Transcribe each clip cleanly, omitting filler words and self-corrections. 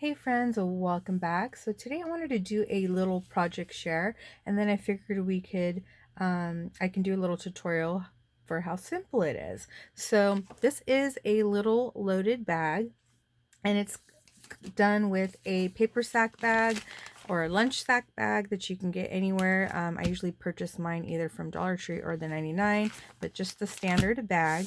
Hey friends, welcome back. So today I wanted to do a little project share, and then I figured I can do a little tutorial for how simple it is. So this is a little loaded bag, and it's done with a paper sack bag or a lunch sack bag that you can get anywhere. I usually purchase mine either from Dollar Tree or the 99, but just the standard bag.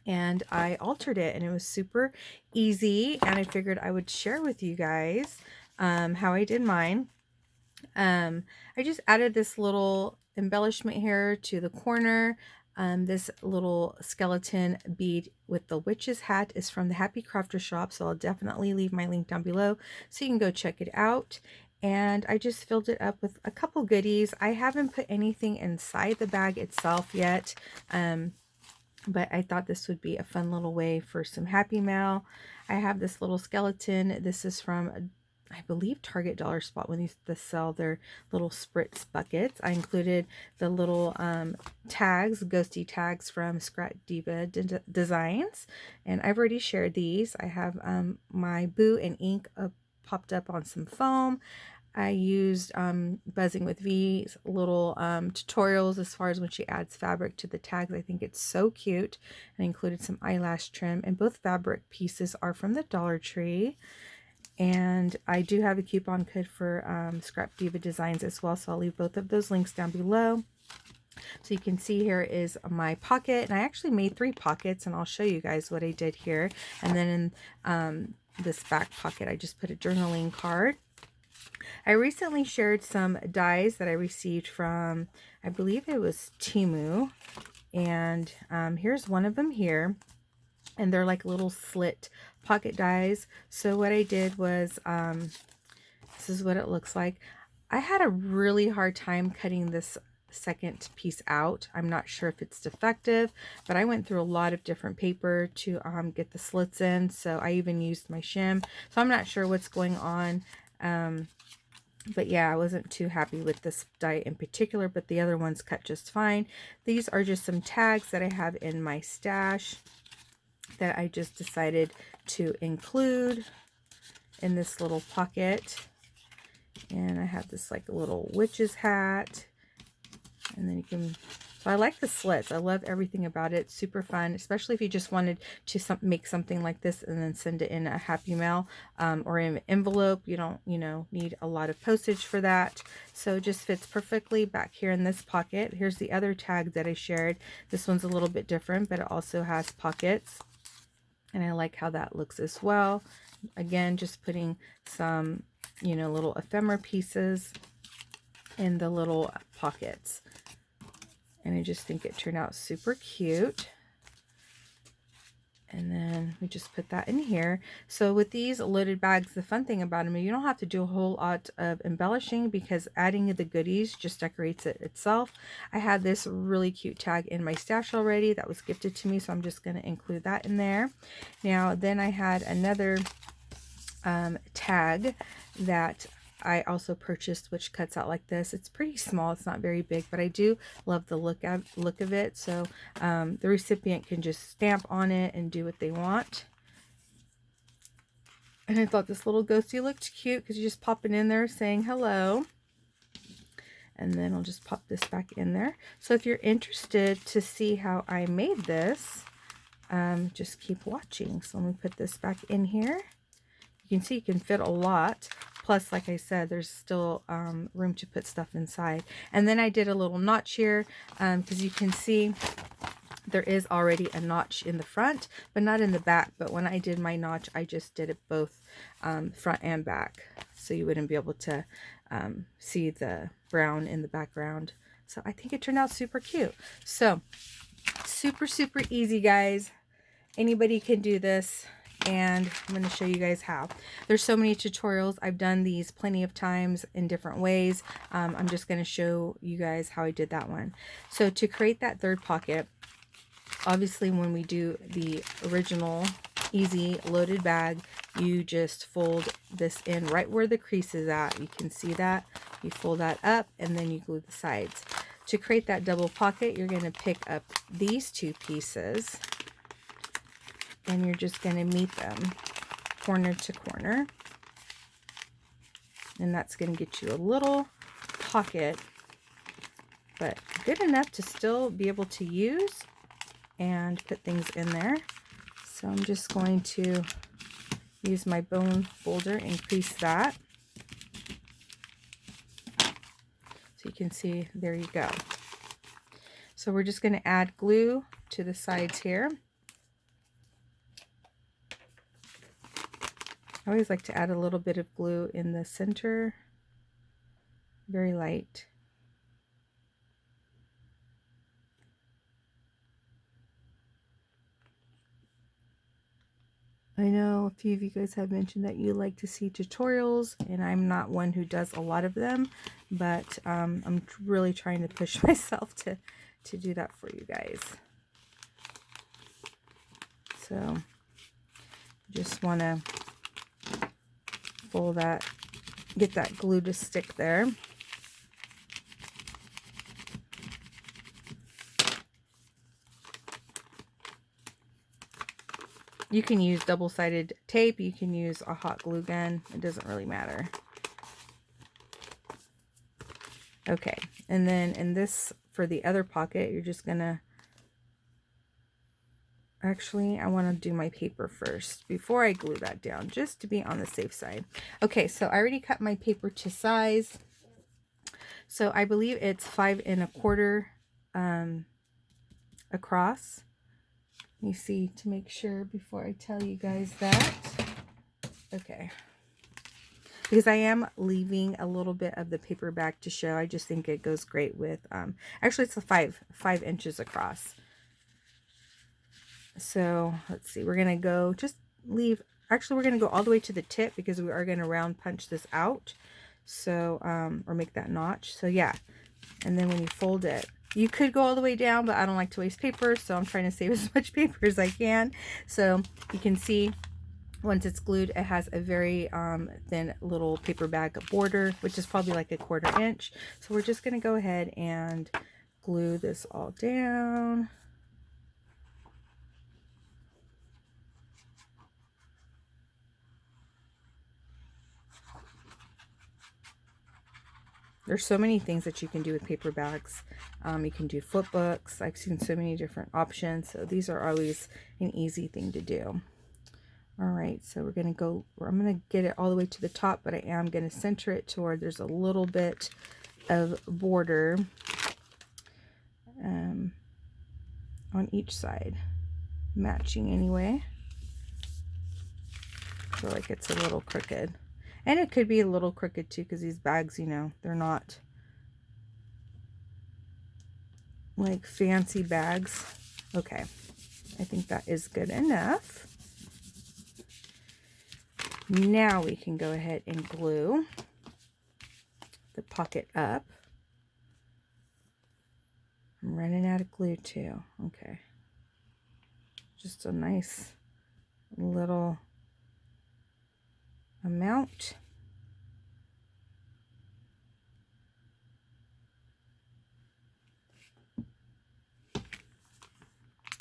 And I altered it and it was super easy, and I figured I would share with you guys how I did mine. I just added this little embellishment here to the corner. This little skeleton bead with the witch's hat is from the Happy Crafter shop, so I'll definitely leave my link down below so you can go check it out. And I just filled it up with a couple goodies. I haven't put anything inside the bag itself yet. But I thought this would be a fun little way for some Happy Mail. I have this little skeleton. This is from, I believe, Target Dollar Spot when they used to sell their little spritz buckets. I included the little tags, ghosty tags from Scrap Diva Designs, and I've already shared these. I have my Boo and ink popped up on some foam. I used Buzzing with V's little tutorials as far as when she adds fabric to the tags. I think it's so cute. And I included some eyelash trim, and both fabric pieces are from the Dollar Tree. And I do have a coupon code for Scrap Diva Designs as well, so I'll leave both of those links down below. So you can see here is my pocket, and I actually made 3 pockets, and I'll show you guys what I did here. And then in this back pocket, I just put a journaling card. I recently shared some dies that I received from, I believe it was Temu, and here's one of them here, and they're like little slit pocket dies. So what I did was, this is what it looks like. I had a really hard time cutting this second piece out. I'm not sure if it's defective, but I went through a lot of different paper to get the slits in, so I even used my shim. So I'm not sure what's going on. But yeah, I wasn't too happy with this die in particular, but the other ones cut just fine. These are just some tags that I have in my stash that I just decided to include in this little pocket. And I have this like a little witch's hat. And then you can... So I like the slits. I love everything about it. Super fun, especially if you just wanted to make something like this and then send it in a Happy Mail or in an envelope. You don't, need a lot of postage for that. So it just fits perfectly back here in this pocket. Here's the other tag that I shared. This one's a little bit different, but it also has pockets. And I like how that looks as well. Again, just putting some, little ephemera pieces in the little pockets. And I just think it turned out super cute. And then we just put that in here. So with these loaded bags, the fun thing about them is you don't have to do a whole lot of embellishing, because adding the goodies just decorates it itself. I had this really cute tag in my stash already that was gifted to me, so I'm just going to include that in there. Now, then I had another tag that I also purchased, which cuts out like this. It's pretty small, it's not very big, but I do love the look of it. So the recipient can just stamp on it and do what they want. And I thought this little ghosty looked cute because you just pop it in there saying hello. And then I'll just pop this back in there. So if you're interested to see how I made this, just keep watching. So let me put this back in here. You can see you can fit a lot. Plus, like I said, there's still room to put stuff inside. And then I did a little notch here because you can see there is already a notch in the front, but not in the back. But when I did my notch, I just did it both front and back, so you wouldn't be able to see the brown in the background. So I think it turned out super cute. So super, super easy, guys. Anybody can do this. And I'm going to show you guys how. There's so many tutorials. I've done these plenty of times in different ways. I'm just going to show you guys how I did that one. So to create that third pocket, obviously when we do the original easy loaded bag, you just fold this in right where the crease is at. You can see that. You fold that up and then you glue the sides. To create that double pocket, you're going to pick up these 2 pieces. And you're just going to meet them corner to corner. and that's going to get you a little pocket, but good enough to still be able to use and put things in there. So I'm just going to use my bone folder, increase that. So you can see, there you go. So we're just going to add glue to the sides here. I always like to add a little bit of glue in the center, very light. I know a few of you guys have mentioned that you like to see tutorials, and I'm not one who does a lot of them, but I'm really trying to push myself to do that for you guys. So just want to fold that, get that glue to stick there. You can use double-sided tape, you can use a hot glue gun, it doesn't really matter. Okay, and then in this, for the other pocket, you're just gonna, actually, I want to do my paper first before I glue that down, just to be on the safe side. Okay, so I already cut my paper to size. So I believe it's 5 1/4 across. Let me see to make sure before I tell you guys that. Okay. Because I am leaving a little bit of the paper back to show. I just think it goes great with, actually it's a 5 inches across. So let's see, we're going to go, just leave, actually we're going to go all the way to the tip because we are going to round punch this out. So, or make that notch. So yeah. And then when you fold it, you could go all the way down, but I don't like to waste paper, so I'm trying to save as much paper as I can. So you can see once it's glued, it has a very thin little paper bag border, which is probably like 1/4 inch. So we're just going to go ahead and glue this all down. There's so many things that you can do with paper bags. You can do flip books. I've seen so many different options. So these are always an easy thing to do. All right, so we're going to go, I'm going to get it all the way to the top, but I am going to center it to where there's a little bit of border on each side, matching anyway. I feel like it's a little crooked. And it could be a little crooked too, because these bags, you know, they're not like fancy bags. Okay, I think that is good enough. Now we can go ahead and glue the pocket up. I'm running out of glue too. Okay, just a nice little amount.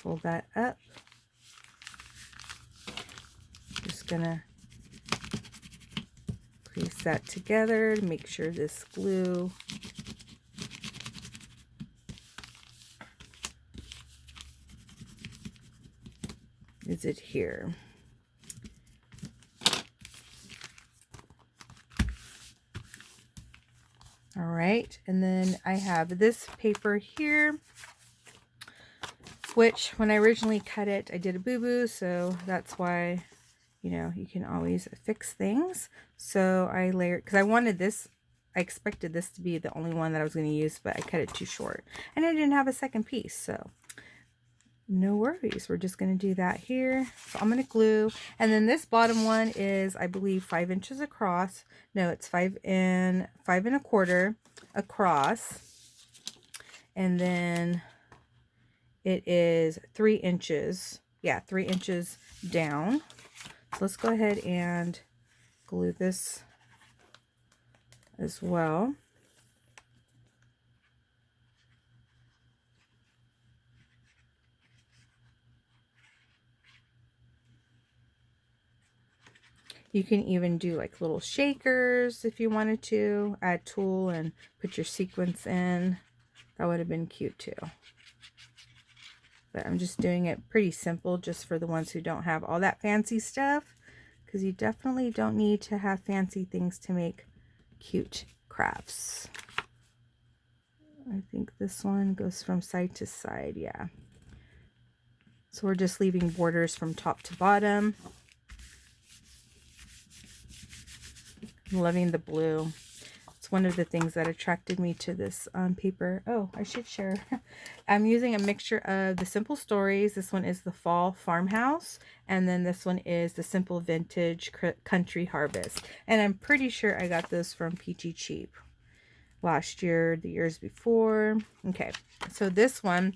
Pull that up. Just gonna crease that together to make sure this glue is adhere. All right, and then I have this paper here, which when I originally cut it, I did a boo-boo, so that's why, you know, you can always fix things. So I layered, because I wanted this, I expected this to be the only one that I was going to use, but I cut it too short. And I didn't have a second piece, so no worries. We're just going to do that here. So I'm going to glue. And then this bottom one is, I believe, 5 inches across. No, it's 5 1/4 across. And then it is 3 inches. Yeah, 3 inches down. So let's go ahead and glue this as well. You can even do like little shakers if you wanted to. Add tulle and put your sequins in. That would have been cute too. But I'm just doing it pretty simple just for the ones who don't have all that fancy stuff. Because you definitely don't need to have fancy things to make cute crafts. I think this one goes from side to side, yeah. So we're just leaving borders from top to bottom. I'm loving the blue. It's one of the things that attracted me to this paper. Oh, I should share. I'm using a mixture of the Simple Stories. This one is the Fall Farmhouse. And then this one is the Simple Vintage Country Harvest. And I'm pretty sure I got this from Peachy Cheap last year, the years before. Okay, so this one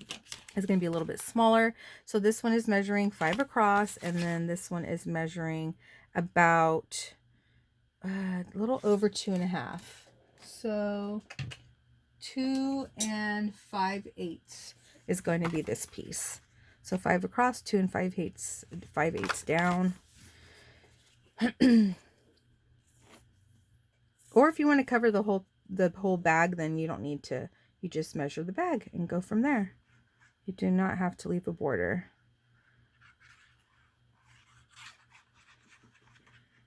is going to be a little bit smaller. So this one is measuring 5 across, and then this one is measuring about a little over 2.5. So 2 5/8 is going to be this piece. So 5 across, 2 5/8 down. Or if you want to cover the whole bag, then you don't need to. You just measure the bag and go from there. You do not have to leave a border.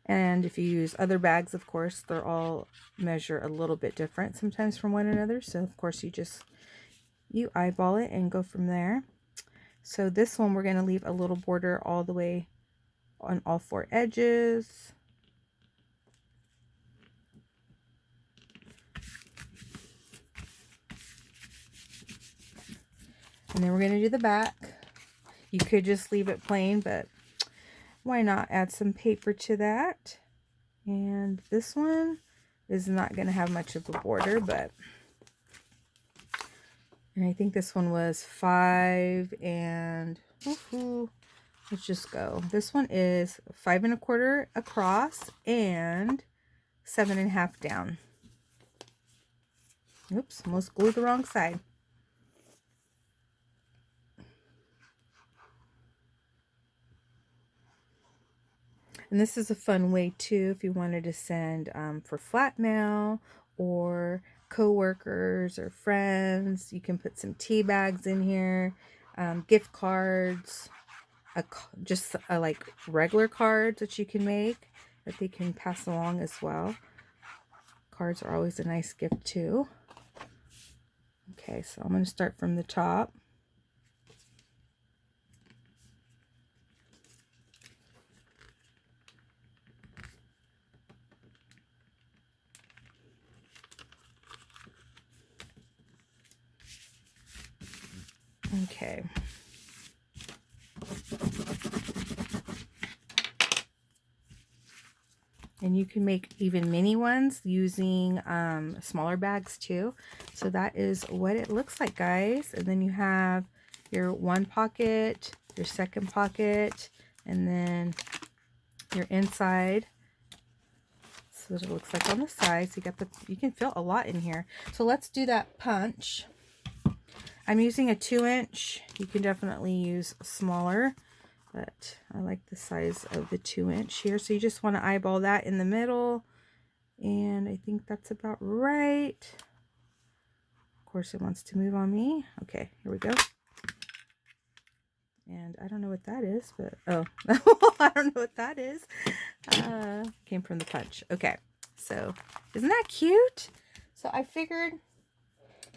And if you use other bags, of course, they're all measure a little bit different sometimes from one another. So of course you eyeball it and go from there. So this one we're going to leave a little border all the way on all 4 edges. And then we're going to do the back. You could just leave it plain, but why not add some paper to that? And this one is not going to have much of a border, but and I think this one was 5 and let's just go. This one is 5 1/4 across and 7 1/2 down. Oops, almost glued the wrong side. And this is a fun way too if you wanted to send for flat mail or co-workers or friends. You can put some tea bags in here, gift cards, just like regular cards that you can make that they can pass along as well. Cards are always a nice gift too. Okay, so I'm going to start from the top. Okay. And you can make even mini ones using smaller bags too. So that is what it looks like, guys. And then you have your one pocket, your second pocket, and then your inside. So it looks like on the side. So you can fit a lot in here. So let's do that punch. I'm using a 2-inch. You can definitely use smaller, but I like the size of the 2-inch here. So you just want to eyeball that in the middle. And I think that's about right. Of course, it wants to move on me. Okay, here we go. And I don't know what that is, but oh, I don't know what that is. Came from the punch. Okay, so isn't that cute? So I figured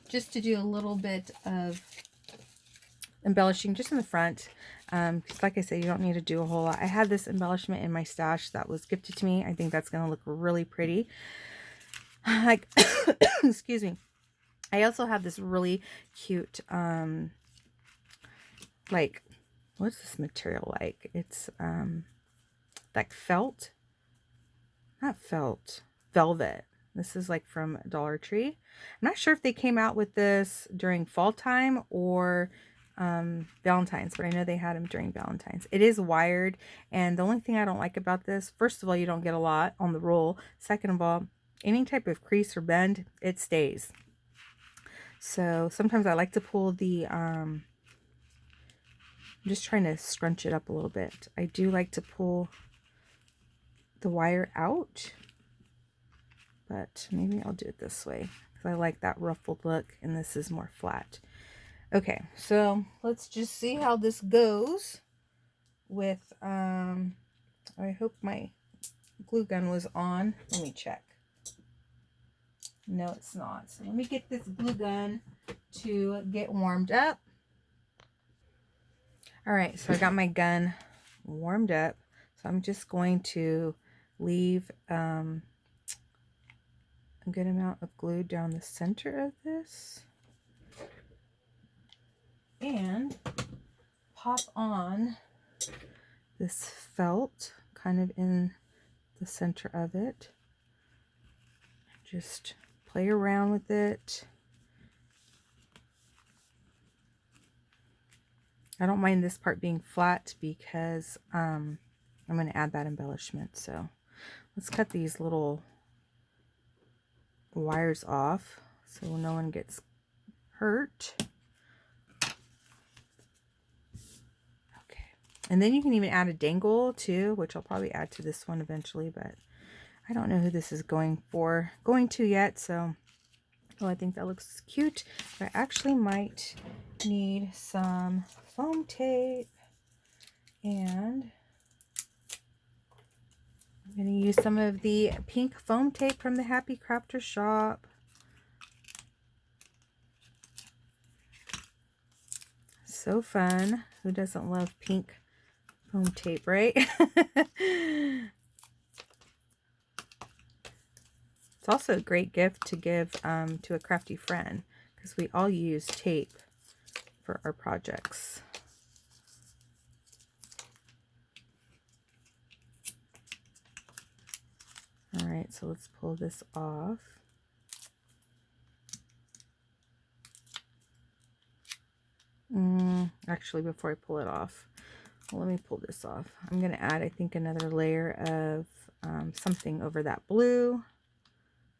just to do a little bit of embellishing just in the front, because like I said, you don't need to do a whole lot. I had this embellishment in my stash that was gifted to me. I think that's going to look really pretty. Like, excuse me. I also have this really cute, like, what's this material like? It's like felt, not felt, velvet. This is like from Dollar Tree. I'm not sure if they came out with this during fall time or Valentine's, but I know they had them during Valentine's. It is wired, and the only thing I don't like about this, first of all, you don't get a lot on the roll. Second of all, any type of crease or bend, it stays. So sometimes I like to pull the I'm just trying to scrunch it up a little bit. I do like to pull the wire out, but maybe I'll do it this way because I like that ruffled look and this is more flat. Okay, so let's just see how this goes with, I hope my glue gun was on. Let me check. No, it's not. So let me get this glue gun to get warmed up. All right, so I got my gun warmed up. So I'm just going to leave a good amount of glue down the center of this and pop on this felt kind of in the center of it. Just play around with it. I don't mind this part being flat because I'm going to add that embellishment. So let's cut these little wires off so no one gets hurt. Okay, and then you can even add a dangle too, which I'll probably add to this one eventually, but I don't know who this is going to yet. So, oh, I think that looks cute. But I actually might need some foam tape, and I'm going to use some of the pink foam tape from the Happy Crafter shop. So fun. Who doesn't love pink foam tape, right? It's also a great gift to give to a crafty friend because we all use tape for our projects. All right, so let's pull this off. Actually, before I pull it off, well, let me pull this off. I'm going to add, I think, another layer of something over that blue.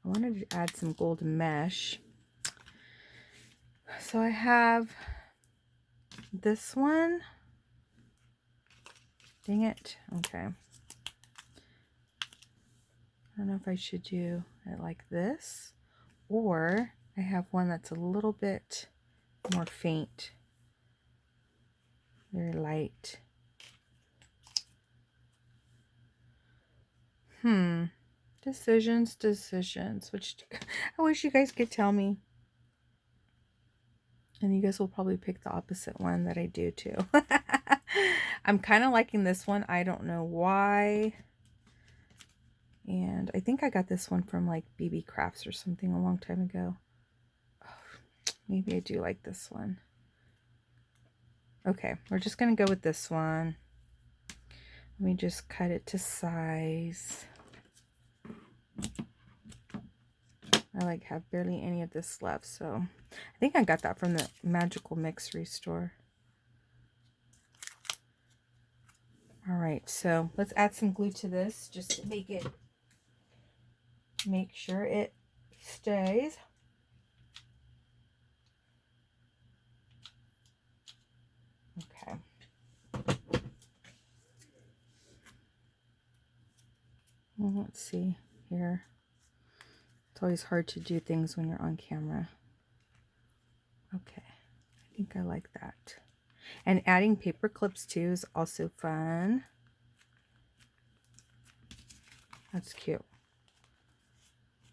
I wanted to add some gold mesh. So I have this one. Dang it. Okay. I don't know if I should do it like this, or I have one that's a little bit more faint. Very light. Decisions. Which I wish you guys could tell me. And you guys will probably pick the opposite one that I do too. I'm kind of liking this one. I don't know why. And I think I got this one from like BB Crafts or something a long time ago. Oh, maybe I do like this one. Okay, we're just going to go with this one. Let me just cut it to size. I like have barely any of this left, so I think I got that from the Magical Mixery store. All right, so let's add some glue to this just to make sure it stays. Okay. Well, let's see here. It's always hard to do things when you're on camera. Okay, I think I like that. And adding paper clips too is also fun. That's cute.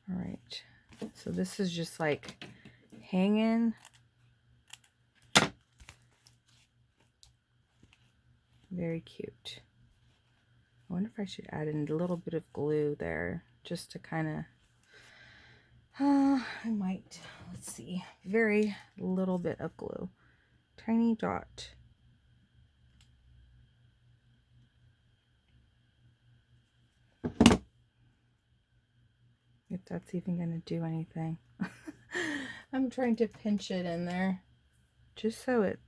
All right, so this is just like hanging. Very cute. I wonder if I should add in a little bit of glue there just to kind of, I might, let's see, very little bit of glue, tiny dot. If that's even going to do anything. I'm trying to pinch it in there just so it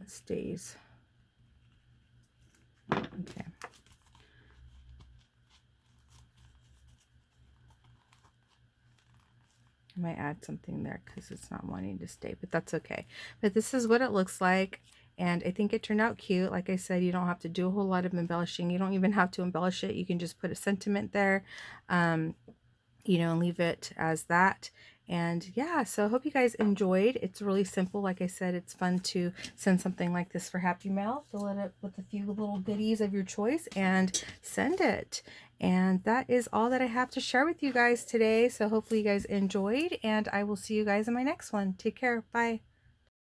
stays. Okay. I might add something there because it's not wanting to stay, but that's okay. But this is what it looks like. and I think it turned out cute. Like I said, you don't have to do a whole lot of embellishing. You don't even have to embellish it. You can just put a sentiment there, you know, and leave it as that. And yeah, so I hope you guys enjoyed. It's really simple. Like I said, it's fun to send something like this for Happy Mail. Fill it up with a few little goodies of your choice and send it. And that is all that I have to share with you guys today. So hopefully you guys enjoyed, and I will see you guys in my next one. Take care. Bye.